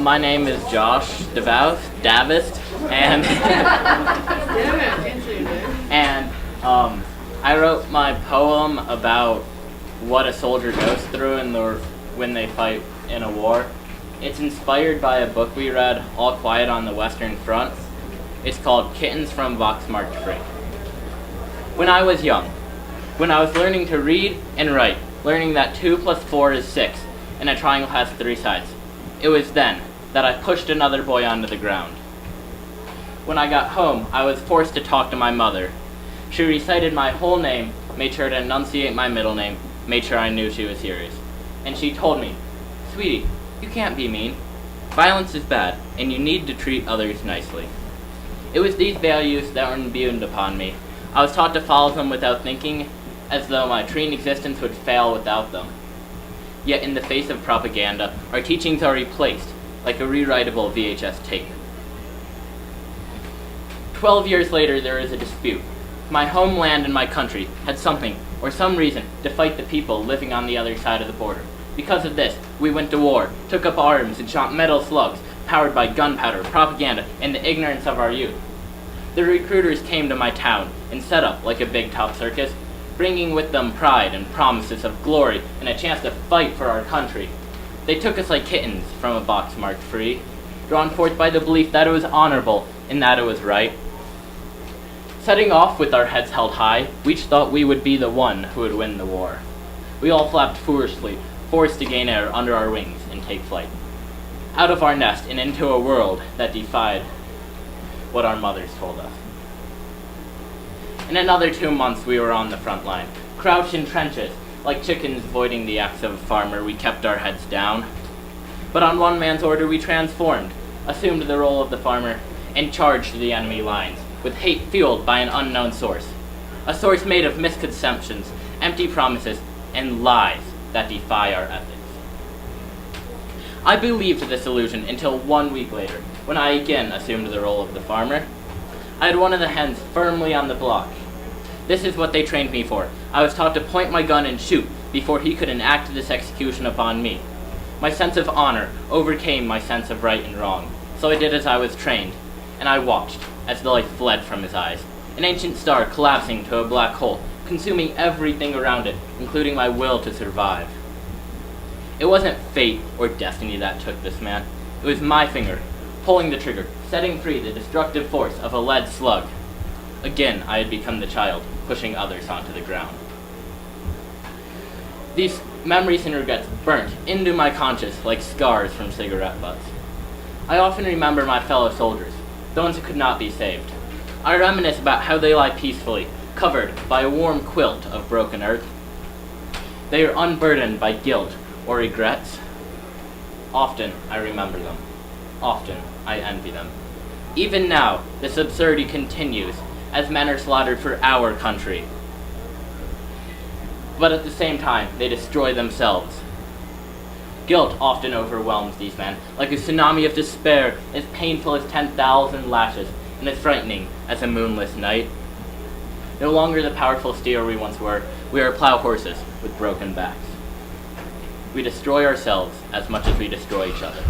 My name is Josh Davoust, and I wrote my poem about what a soldier goes through when they fight in a war. It's inspired by a book we read, All Quiet on the Western Front. It's called Kittens from Box Marked Free. When I was young, when I was learning to read and write, learning that 2 + 4 is 6, and a triangle has 3 sides, it was then that I pushed another boy onto the ground. When I got home, I was forced to talk to my mother. She recited my whole name, made sure to enunciate my middle name, made sure I knew she was serious. And she told me, "Sweetie, you can't be mean. Violence is bad, and you need to treat others nicely." It was these values that were imbued upon me. I was taught to follow them without thinking, as though my tree existence would fail without them. Yet in the face of propaganda, our teachings are replaced, like a rewritable VHS tape. 12 years later, there is a dispute. My homeland and my country had something, or some reason, to fight the people living on the other side of the border. Because of this, we went to war, took up arms, and shot metal slugs, powered by gunpowder, propaganda, and the ignorance of our youth. The recruiters came to my town and set up like a big top circus, bringing with them pride and promises of glory and a chance to fight for our country. They took us like kittens from a box marked free, drawn forth by the belief that it was honorable and that it was right. Setting off with our heads held high, we each thought we would be the one who would win the war. We all flapped foolishly, forced to gain air under our wings and take flight, out of our nest and into a world that defied what our mothers told us. In another 2 months, we were on the front line, crouched in trenches. Like chickens avoiding the axe of a farmer, we kept our heads down. But on one man's order, we transformed, assumed the role of the farmer, and charged the enemy lines, with hate fueled by an unknown source. A source made of misconceptions, empty promises, and lies that defy our ethics. I believed this illusion until 1 week later, when I again assumed the role of the farmer. I had one of the hens firmly on the block. This is what they trained me for. I was taught to point my gun and shoot before he could enact this execution upon me. My sense of honor overcame my sense of right and wrong, so I did as I was trained, and I watched as the light fled from his eyes, an ancient star collapsing to a black hole, consuming everything around it, including my will to survive. It wasn't fate or destiny that took this man. It was my finger, pulling the trigger, setting free the destructive force of a lead slug. Again, I had become the child, pushing others onto the ground. These memories and regrets burnt into my conscience like scars from cigarette butts. I often remember my fellow soldiers, the ones who could not be saved. I reminisce about how they lie peacefully, covered by a warm quilt of broken earth. They are unburdened by guilt or regrets. Often I remember them. Often I envy them. Even now, this absurdity continues as men are slaughtered for our country. But at the same time, they destroy themselves. Guilt often overwhelms these men, like a tsunami of despair, as painful as 10,000 lashes, and as frightening as a moonless night. No longer the powerful steer we once were, we are plow horses with broken backs. We destroy ourselves as much as we destroy each other.